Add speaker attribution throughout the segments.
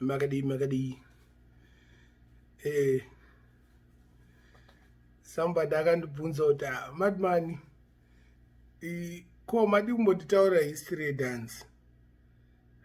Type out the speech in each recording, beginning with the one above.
Speaker 1: Magribhi. Somebody akandibvunza kuti madman ko madi kumbotitaura history yedance.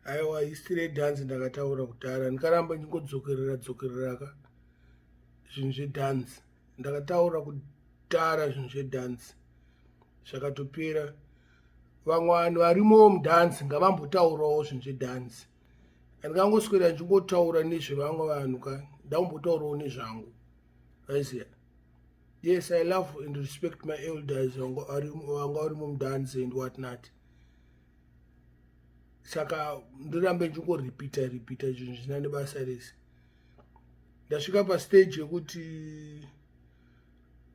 Speaker 1: Aiwa, history yedance ndakataura kudhara, ndikaramba ndingodzokerera ka zvinhu zvedance. Ndakataura kudhara zvinhu zvedance zvakatopera. Vamwe vanhu varimo mudance ngavambotaurawo zvinhu zvedance. Andikangoswera ndichingotaura nezvevamwe vanhu ka ndakumbotaurawo nezvangu. Waiziya? Yes, I love and respect my elders wanga varimo mudance and what not. Saka ndirambe ndingoripita zvinhu zvisina nebasa rese. Ndasvika pastage yekuti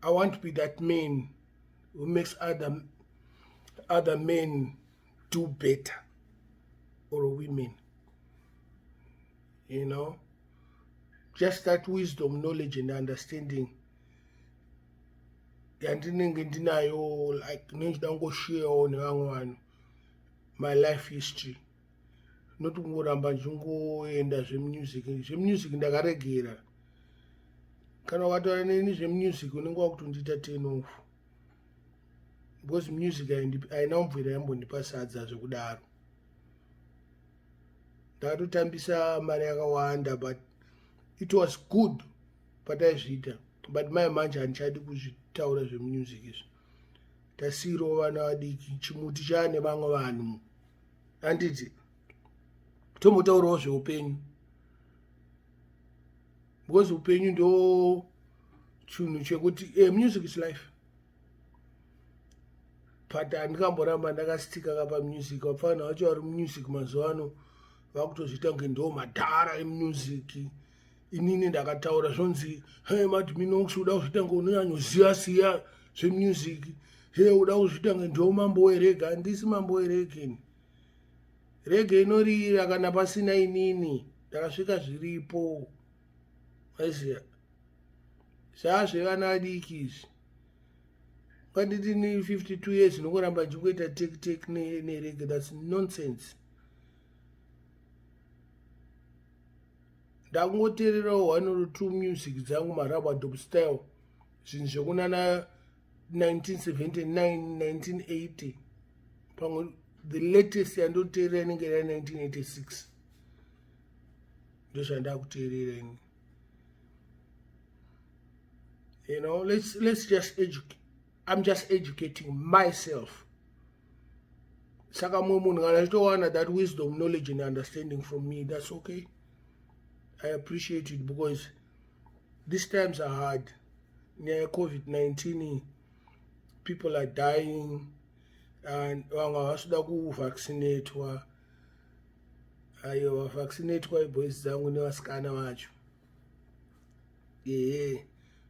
Speaker 1: I want to be that man who makes other men do better, or women. You know, just that wisdom, knowledge, and understanding. Yandinenge ndinayo, like ndingoshare nevamwe vanhu my life history. Not kungoramba ndichingoenda zvemusic ndakaregera. Kana ukataura neni zvemusic unenge wakutondiita turn off. Because music haina mvura yambondipa sadza zvekudaro. Ndakatotambisa mari yakawanda, but it was good pataizviita. But manje handichadi kuzvitaura zvemusic izvi. Tasiro vana vadiki chimuti chane vamwe vanhu. Handiti tombotaurawo zveupenyu. Because upenyu ndo chinhu chekuti music is life. But handikamboramba ndakasitika kapa music. Vapfana vacho vari music mazuva ano vakutozviita kunge ndo madhara emusic. Inini ndakataura zvonzi mati Minox uda kuzviita kunge unonyanyoziya zvemusic. Uda kuzviita kunge ndo mambo wereggae. Handisi mambo wereggae. Reggae inorira kana pasina inini. Ndakasvika zviripo. Waiziya? Zvavana vadiki izvi. Kwanditi ni 52 years nongoramba ndichingoita tek nereggae. That's nonsense. Ndakungoteererawo 1 or 2 music dzangu marabadop style. Zvinhu zvekunana 1979, 1980. Pamwe the latest yandoteerera inenge iri 1986. Ndo zvandakuteerera ini. You know, let's just educate. I'm just educating myself. Saka mwe munhu kana achitowana that wisdom, knowledge and understanding from me, that's okay. I appreciate it because these times are hard. Near COVID-19, people are dying and vamwe vasuda kuvaccinatwa. Aiwa, vaccinatwa boys dzangu nevasikana vacho.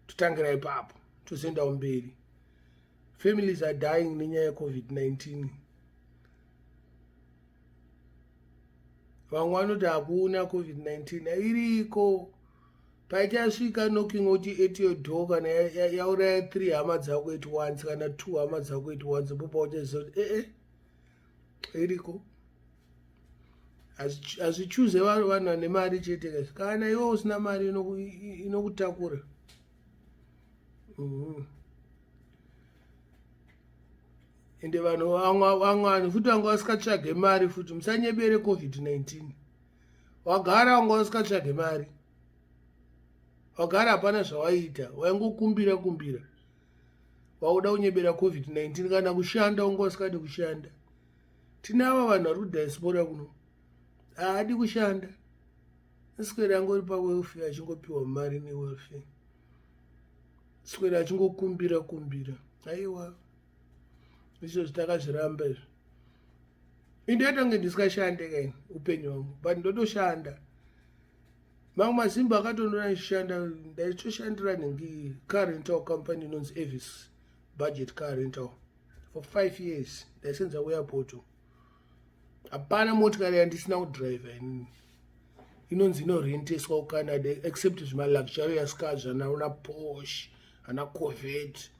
Speaker 1: Tutangira ipapo tozoendawo mberi. Families are dying nenyaya yeCovid-19. Vamwe vanoti hakuna COVID-19 iriko. Paichasvika knocking oti at your door kana yauraya 3 hama dzako at once kana 2 hama dzako at once, popa uchaziva kuti iriko. Hazvichuze vanhu vane mari chete. Kana iwe usina mari inokutakura. Ende vanhu vamwe futi vanga vasikatsvage mari futi musanyebere COVID-19. Wagara wanga wasikatsvage mari. Wagara hapana zvawaita, waingokumbira. Wauda kunyebera COVID-19 kana kushanda wanga wasikadi kushanda. Tinava vanhu vari kudiaspora kuno. Haadi kushanda. Aswera angori pawelfare achingopiwa mari newelfare. Swera achingokumbira. Aiwa. Izvo zvitakazviramba izvo. Indatange ndisikashande kaini upenyu hwangu, but ndotoshanda. Mamwe mazimba akatondora ndichishanda, ndaitoshandira nhingi car rental company inonzi Avis budget car rental for 5 years. Ndaisenza kuairport. Hapana motikari yandisina kudriver inini. Inonzi inorenteswa kuCanada except zvima-luxurious cars zvanaona Porsche, ana Corvette,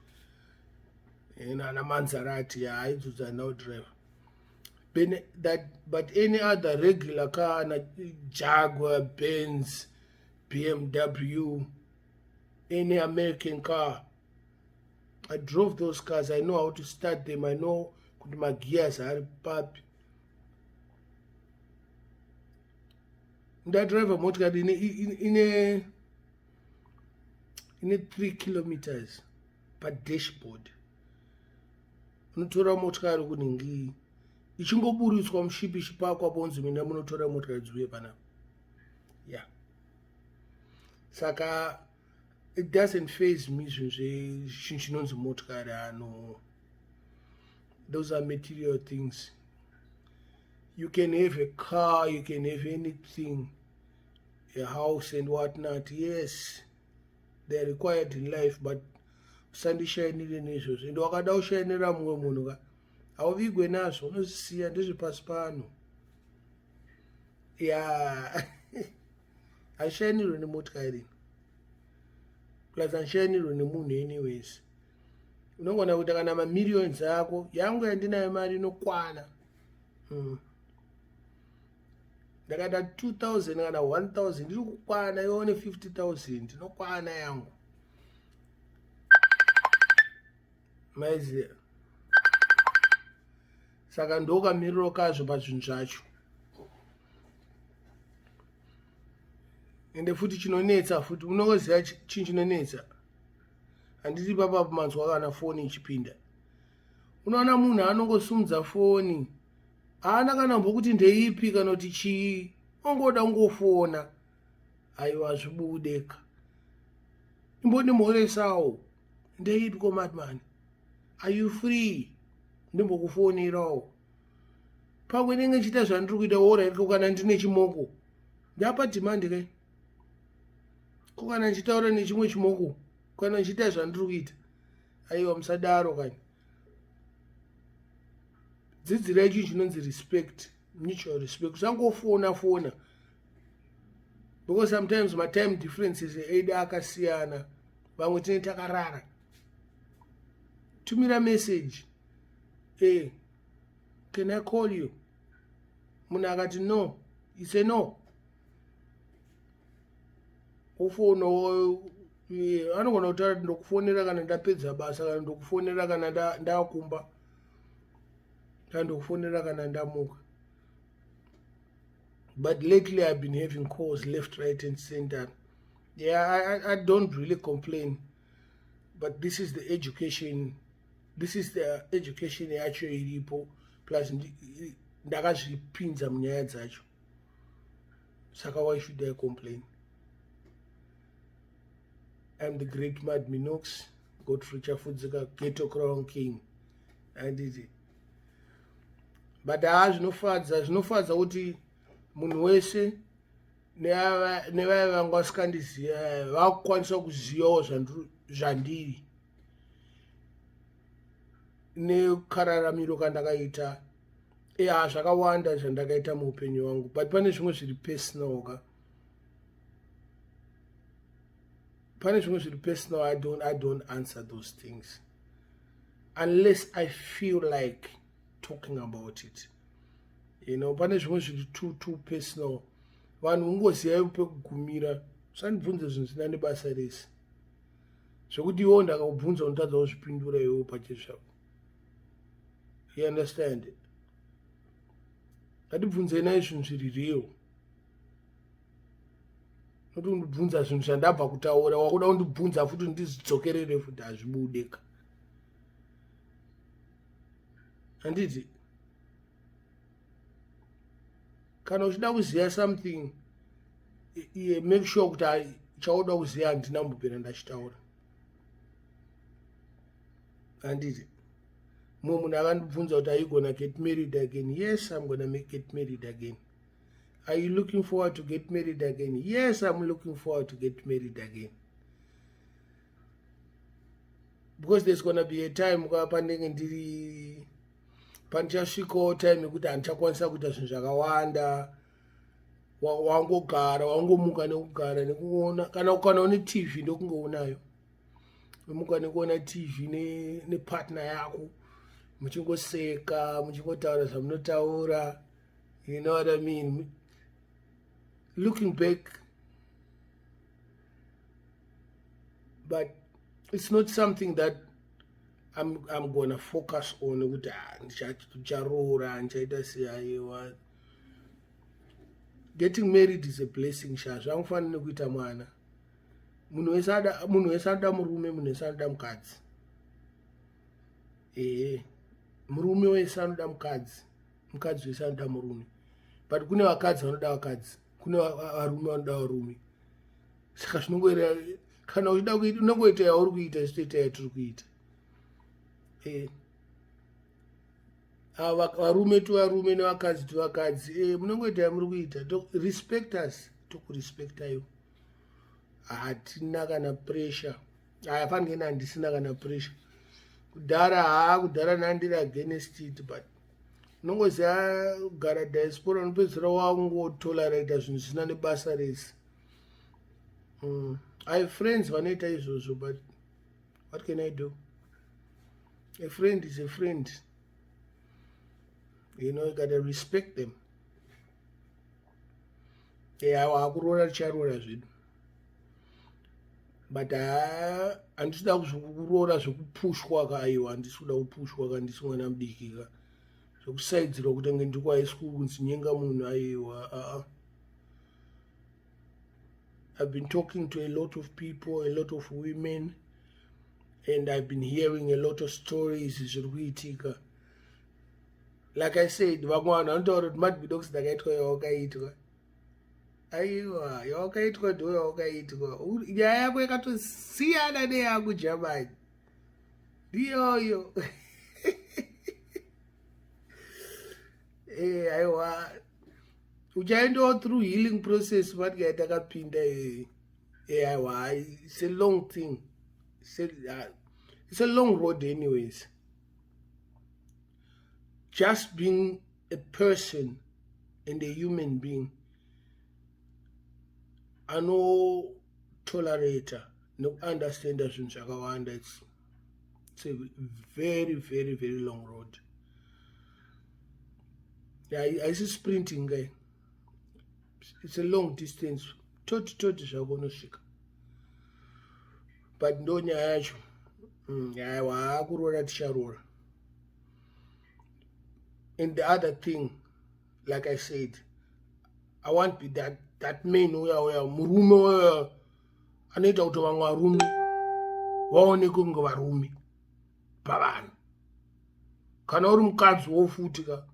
Speaker 1: ana Maserati, haidzo dzandinawo driver. but any other regular car, Jaguar, Benz, BMW, any American car, I drove those cars. I know how to start them. I know my gears are pap. That drive a motor in a 3 kilometers per dashboard. Unotora motikari kuningi ichingoburiswa mushipi chipakwa bonzi mina munotora motikari dziuye pana. Yeah. Saka it doesn't phase me chinonzi motikari ano. Those are material things. You can have a car, you can have anything, a house and whatnot. Yes, they're required in life, but sandishainire nezvo ende wakada kushainira mumwe munhu ka hauvigwe nazvo unozisiya ndezvepasi pano. Ya hashainirwe nemotikari plus hashainirwe nemunhu anyways. Unogona kuita kana mamillions ako yangu yandinayo mari inokwana ndakaita 2000 kana 1000 ndiri kukwana ione 50,000 inokwana yangu. Maiziya saka ndokamiriro kazvo pazvinhu zvacho. Ende futi chinonetsa futi unoziva chinhu chinonetsa handiti papa manzwa kana foni ichipinda. Unoona munhu anongosumudza foni haana kana mbokuti ndeipi kana kuti chii, ongoda kungofona. Aiwa zvibudeka imbondimhoresawo ndeipi komadman, are you free, ndimbokufonerawo pamwe ndenge nchiita zvandiri kuita ora kana ndine chimoko ndapa demand kai ko kana nchitaura nechimwe chimoko kana nchiita zvandiri kuita. Aiwa musadaro kani. Dzidzirai chinhu chinonzi respect, mutual respect. Usangofona fona because sometimes my time differences eida akasiyana, vamwe tine takarara. Tumira message, hey, can I call you? Munhu akati no, it's a no. Ufona anogona kutaura ndokufonera kana ndapedza basa kana ndokufonera kana ndakumba kana ndokufonera kana ndamuka. But lately I've been having calls left, right and center. Yeah, I don't really complain, but this is the education. This is the education yacho iripo plus ndakazvipinza munyaya dzacho. Saka why should I complain? I'm the great mad Minox, Godfrey Chafudzika, Ghetto Crown King. I did it. But zvinofadza kuti munhu wese nevaya vanga vasingandiziva vakukwanisa kuzivawo zvandiri nekararamiro kandakaita. Zvakawanda zvandakaita muupenyu hwangu, but pane zvimwe zviri personal ka. Pane zvimwe zviri personal, I don't answer those things unless I feel like talking about it. You know, pane zvimwe zviri too personal. Vanhu ungoziva pekugumira. Usandibvunze zvinhu zvisina nebasa rese. Zvekuti iwo ndakakubvunza unotadza kuzvipindura iwo pachezvako. You understand? Ngatibvunzei nai zvinhu zviri real. Noti undibvunza zvinhu zvandabva kutaura, wakuda kundibvunza futi ndizvidzokerere futi hazvibudeka. Handiti? Kana uchida kuziva something, make sure kuti chauda kuziva handina mbopera ndachitaura. Handiti? Mumwe munhu akandibvunza kuti are you gonna get married again? Yes, I'm gonna get married again. Are you looking forward to get married again? Yes, I'm looking forward to get married again. Because there's gonna be a time pandenge ndiri pandichasvikawo time yekuti handichakwanisa kuita zvinhu zvakawanda, wangogara wangomuka nekugara nekuona kana une TV ndokungoonayo. Unomuka nekuona TV nepartner yako muchingoseka muchingotaura zvamunotaura, you know what I mean. Looking back, but it's not something that I'm gonna focus on ukuthi ndicharoora ndichaita sei. Getting married is a blessing sha, zvangufanira nekuita mwana. Munhu wese anoda murume, munhu wese anoda mukadzi. Murume wese anoda mukadzi, mukadzi wese anoda murume. But kune vakadzi vanoda vakadzi, kune varume vanoda varume. Saka zvinongoera kana uchida kuita unongoita yauri kuita zitoita yatiri kuita. Varume tuvarume nevakadzi tuvakadzi, munongoita yamuri kuita. Respect us, tokurespecta you. Hatina kana pressure. Hafanike handisina kana pressure. Kudhara nandiri against it, but unongoziva kugara diaspora unopedzisira wangotolerata zvinhu zvisina nebasa rese. I have friends vanoita izvozvo, but what can I do? A friend is a friend. You know, you gotta respect them. Hakuroora ticharoora zvedu. But handisida kuroora zvekupushwa ka, aiwa handisi kuda kupushwa ka, handisi mwana mudiki ka. Zvekusaidzirwa kuti nge ndiri kuhigh school kunzi nyenga munhu, aiwa. I've been talking to a lot of people, a lot of women, and I've been hearing a lot of stories zviri kuitika. Like I said, vamwe vanhu vanotaura kuti madbidox ndakaitwa yawakaitwa. Aiwa, yawakaitwa ndo yawakaitwa. Nyaya yako yakatosiyana neyangu Germany. Ndiyoyo. Aiwa. Uchaenda through healing process but yatakapinda aiwa, it's a long thing. It's a long road anyways. Just being a person and a human being, anotolerator, no understander zvinhu zvakawanda. It's a very, very, very long road. I see sprinting guy. It's a long distance. Toti zvakonosvika. But ndo nyaya yacho. Hakuroora ticharoora. And the other thing, like I said, I want to be that man uya murume uya anoita kuti vamwe varume vaoneke kunge varume pavanhu. Kana uri mukadzi wofutika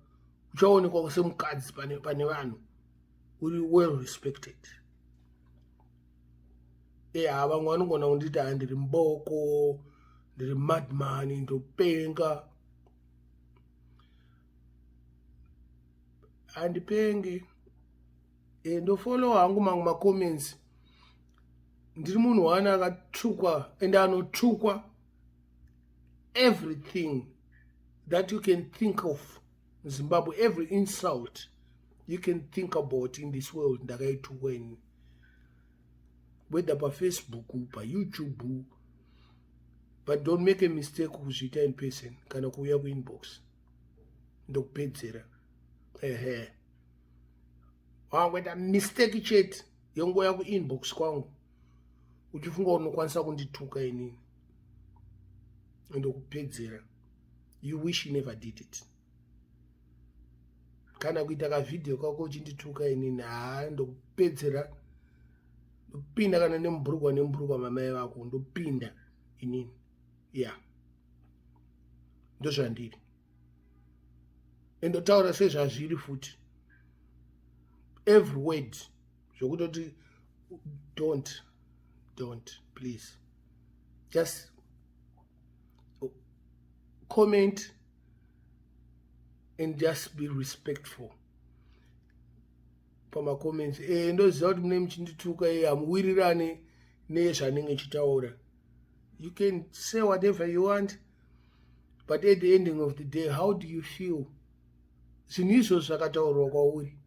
Speaker 1: uchaonekwa semukadzi pane vanhu, uri well respected. Vamwe vanogona kunditi handiri mboko, ndiri madman, ndopenga. Handipenge. Ndofollow hangu mamwe macomments. Ndiri munhu wana akatsvukwa and anotsvukwa everything that you can think of in Zimbabwe, every insult you can think about in this world ndakaitsvukwa ini. Whether pa Facebook, pa YouTube, but don't make a mistake kuzviita in person kana kuuya kuinbox ndokupedzera. Wangoita mistake chete yongoya kuinbox kwangu uchifunga unokwanisa kundituka inini ndokupedzera. You wish you never did it. Kana kuita kavidhio kako uchindituka inini, ndokupedzera. Ndopinda kana nemburukwa mamai vako, ndopinda inini. Ndozvandiri. Ndotaura sezvazviri futi. Every word zvokutoti don't please just comment and just be respectful pama comments. Ndoziva kuti mune muchindituka, hamuwirirane nezvanenge nchitaura. You can say whatever you want, but at the ending of the day, how do you feel? Zvinhu izvo zvakataurwa kwauri.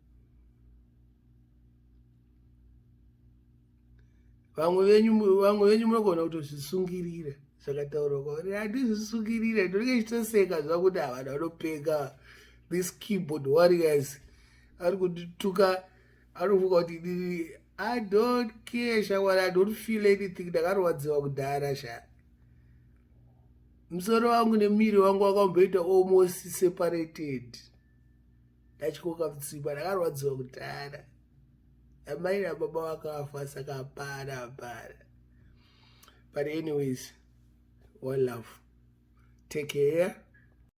Speaker 1: Vamwe venyu munogona kutozvisungirira zvakataurwa kwauri handizvisukirira ndinenge chitoseka zvakuti havana vanopfeka this keyboard warriors ari kundituka anofunga kuti I don't care shawara, I don't feel anything. Ndakarwadziwa kudhara sha. Musoro wangu nemiri wangu wakamboita almost separated. Ndachikoka mutsimba ndakarwadziwa kudhara. Amai nababa vakafa saka hapana. But anyways, one love. Take care.